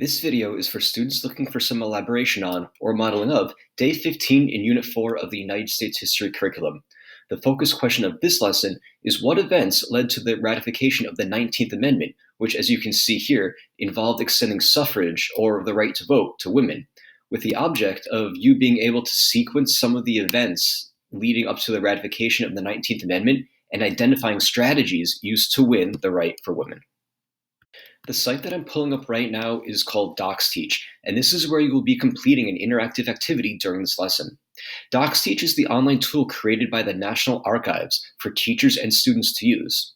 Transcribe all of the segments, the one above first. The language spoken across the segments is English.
This video is for students looking for some elaboration on, or modeling of, Day 15 in Unit 4 of the United States History curriculum. The focus question of this lesson is what events led to the ratification of the 19th Amendment, which, as you can see here, involved extending suffrage, or the right to vote, to women, with the object of you being able to sequence some of the events leading up to the ratification of the 19th Amendment and identifying strategies used to win the right for women. The site that I'm pulling up right now is called DocsTeach, and this is where you will be completing an interactive activity during this lesson. DocsTeach is the online tool created by the National Archives for teachers and students to use.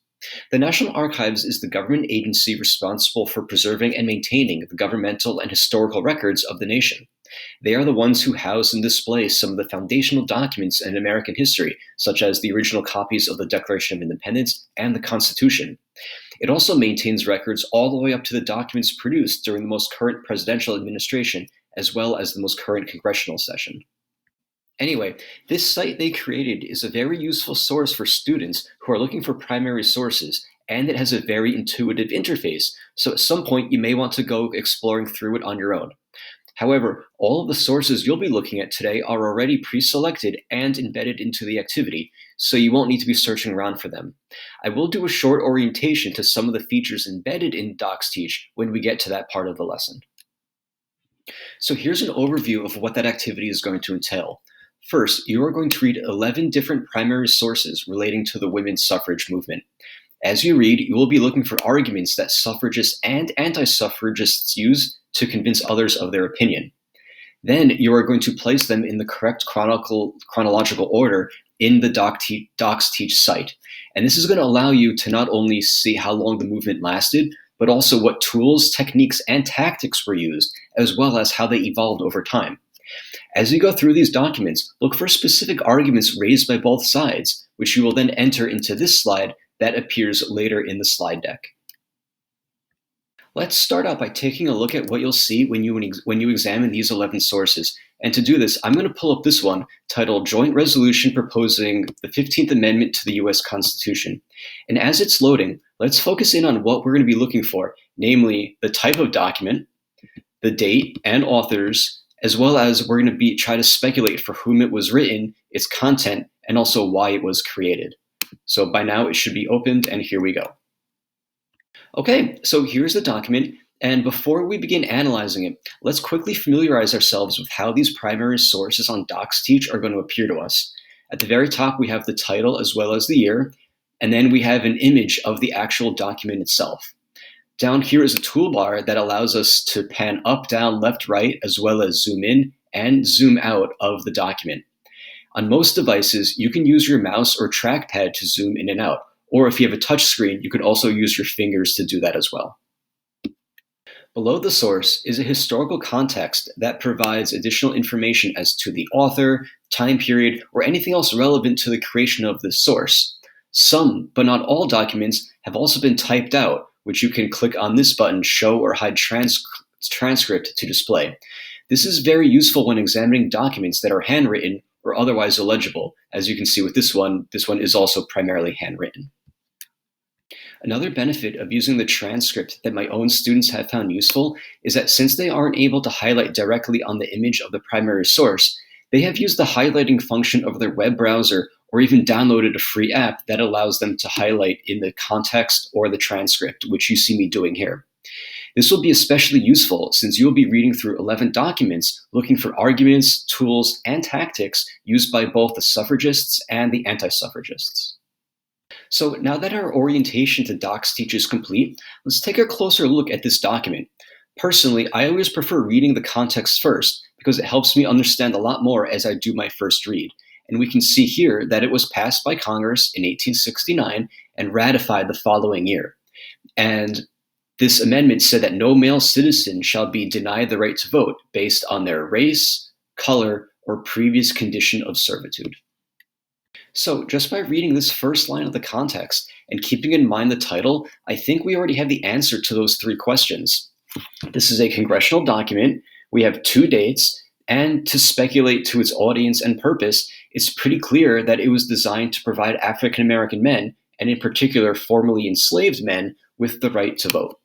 The National Archives is the government agency responsible for preserving and maintaining the governmental and historical records of the nation. They are the ones who house and display some of the foundational documents in American history, such as the original copies of the Declaration of Independence and the Constitution. It also maintains records all the way up to the documents produced during the most current presidential administration, as well as the most current congressional session. Anyway, this site they created is a very useful source for students who are looking for primary sources, and it has a very intuitive interface, so at some point you may want to go exploring through it on your own. However, all of the sources you'll be looking at today are already pre-selected and embedded into the activity, so you won't need to be searching around for them. I will do a short orientation to some of the features embedded in DocsTeach when we get to that part of the lesson. So here's an overview of what that activity is going to entail. First, you are going to read 11 different primary sources relating to the women's suffrage movement. As you read, you will be looking for arguments that suffragists and anti-suffragists use to convince others of their opinion. Then you are going to place them in the correct chronological order in the DocsTeach site. And this is going to allow you to not only see how long the movement lasted, but also what tools, techniques, and tactics were used, as well as how they evolved over time. As you go through these documents, look for specific arguments raised by both sides, which you will then enter into this slide that appears later in the slide deck. Let's start out by taking a look at what you'll see when you examine these 11 sources. And to do this, I'm going to pull up this one titled Joint Resolution Proposing the 15th Amendment to the U.S. Constitution. And as it's loading, let's focus in on what we're going to be looking for, namely the type of document, the date and authors, as well as we're going to try to speculate for whom it was written, its content, and also why it was created. So by now it should be opened, and here we go. Okay, so here's the document, and before we begin analyzing it, let's quickly familiarize ourselves with how these primary sources on DocsTeach are going to appear to us. At the very top, we have the title as well as the year, and then we have an image of the actual document itself. Down here is a toolbar that allows us to pan up, down, left, right, as well as zoom in and zoom out of the document. On most devices, you can use your mouse or trackpad to zoom in and out. Or if you have a touch screen, you can also use your fingers to do that as well. Below the source is a historical context that provides additional information as to the author, time period, or anything else relevant to the creation of this source. Some, but not all documents have also been typed out, which you can click on this button, Show or Hide Transcript, to display. This is very useful when examining documents that are handwritten or otherwise illegible. As you can see with this one is also primarily handwritten. Another benefit of using the transcript that my own students have found useful is that since they aren't able to highlight directly on the image of the primary source, they have used the highlighting function of their web browser or even downloaded a free app that allows them to highlight in the context or the transcript, which you see me doing here. This will be especially useful since you'll be reading through 11 documents looking for arguments, tools, and tactics used by both the suffragists and the anti-suffragists. So now that our orientation to DocsTeach is complete, let's take a closer look at this document. Personally, I always prefer reading the context first because it helps me understand a lot more as I do my first read. And we can see here that it was passed by Congress in 1869 and ratified the following year. And this amendment said that no male citizen shall be denied the right to vote based on their race, color, or previous condition of servitude. So just by reading this first line of the context and keeping in mind the title, I think we already have the answer to those three questions. This is a congressional document, we have two dates, and to speculate to its audience and purpose, it's pretty clear that it was designed to provide African American men, and in particular formerly enslaved men, with the right to vote.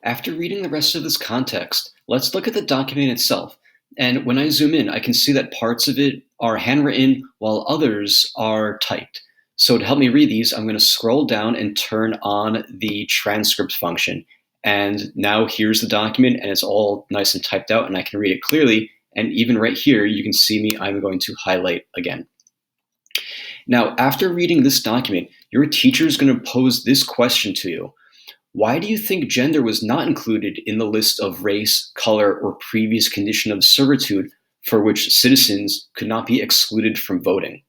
After reading the rest of this context, let's look at the document itself. And when I zoom in, I can see that parts of it are handwritten while others are typed. So to help me read these, I'm going to scroll down and turn on the transcript function. And now here's the document, and it's all nice and typed out, and I can read it clearly. And even right here, you can see me, I'm going to highlight again. Now, after reading this document, your teacher is going to pose this question to you. Why do you think gender was not included in the list of race, color, or previous condition of servitude for which citizens could not be excluded from voting?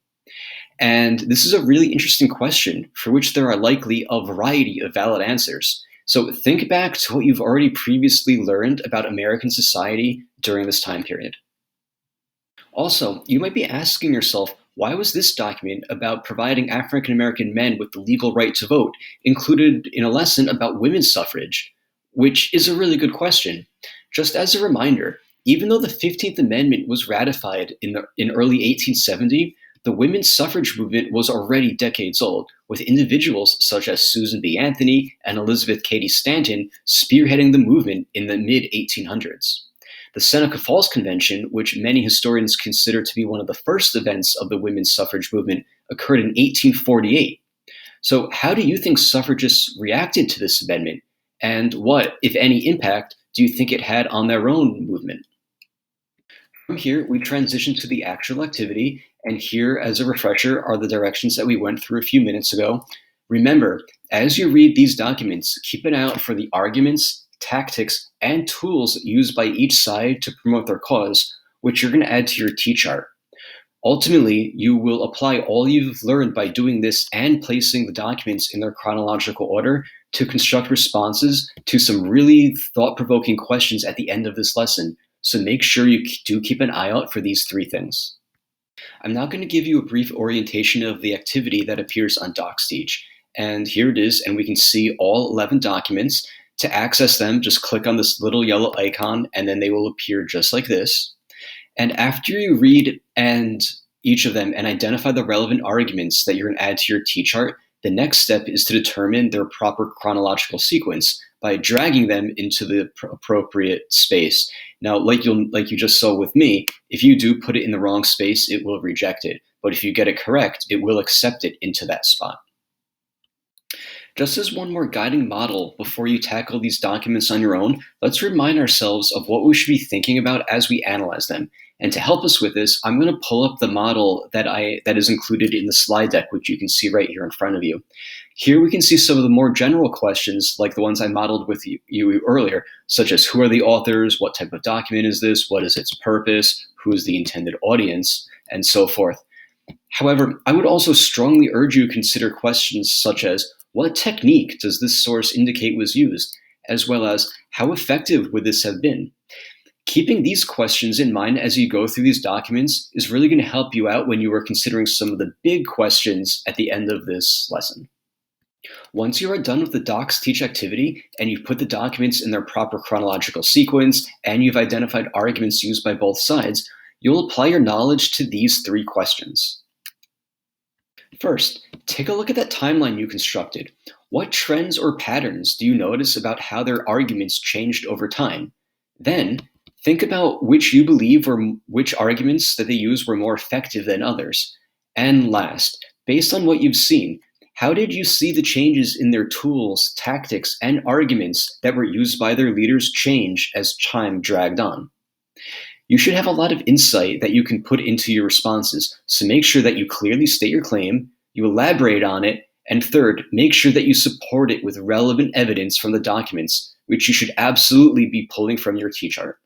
And this is a really interesting question for which there are likely a variety of valid answers. So think back to what you've already previously learned about American society during this time period. Also, you might be asking yourself, why was this document about providing African American men with the legal right to vote included in a lesson about women's suffrage? Which is a really good question. Just as a reminder, even though the 15th Amendment was ratified in early 1870, the women's suffrage movement was already decades old, with individuals such as Susan B. Anthony and Elizabeth Cady Stanton spearheading the movement in the mid-1800s. The Seneca Falls Convention, which many historians consider to be one of the first events of the women's suffrage movement, occurred in 1848. So how do you think suffragists reacted to this amendment? And what, if any, impact do you think it had on their own movement? From here, we transition to the actual activity, and here, as a refresher, are the directions that we went through a few minutes ago. Remember, as you read these documents, keep an eye out for the arguments, tactics, and tools used by each side to promote their cause, which you're going to add to your T-chart. Ultimately, you will apply all you've learned by doing this and placing the documents in their chronological order to construct responses to some really thought-provoking questions at the end of this lesson. So make sure you do keep an eye out for these three things. I'm now going to give you a brief orientation of the activity that appears on DocsTeach. And here it is, and we can see all 11 documents. To access them, just click on this little yellow icon, and then they will appear just like this. And after you read each of them and identify the relevant arguments that you're going to add to your T-chart, the next step is to determine their proper chronological sequence by dragging them into the appropriate space. Now, like you just saw with me, if you do put it in the wrong space, it will reject it. But if you get it correct, it will accept it into that spot. Just as one more guiding model before you tackle these documents on your own, let's remind ourselves of what we should be thinking about as we analyze them. And to help us with this, I'm going to pull up the model that is included in the slide deck, which you can see right here in front of you. Here we can see some of the more general questions, like the ones I modeled with you earlier, such as who are the authors, what type of document is this, what is its purpose, who is the intended audience, and so forth. However, I would also strongly urge you to consider questions such as, what technique does this source indicate was used, as well as how effective would this have been? Keeping these questions in mind as you go through these documents is really going to help you out when you are considering some of the big questions at the end of this lesson. Once you are done with the DocsTeach activity and you've put the documents in their proper chronological sequence and you've identified arguments used by both sides, you'll apply your knowledge to these three questions. First, take a look at that timeline you constructed. What trends or patterns do you notice about how their arguments changed over time? Then, think about which you believe which arguments that they used were more effective than others. And last, based on what you've seen, how did you see the changes in their tools, tactics, and arguments that were used by their leaders change as time dragged on? You should have a lot of insight that you can put into your responses, so make sure that you clearly state your claim, you elaborate on it, and third, make sure that you support it with relevant evidence from the documents, which you should absolutely be pulling from your T-chart.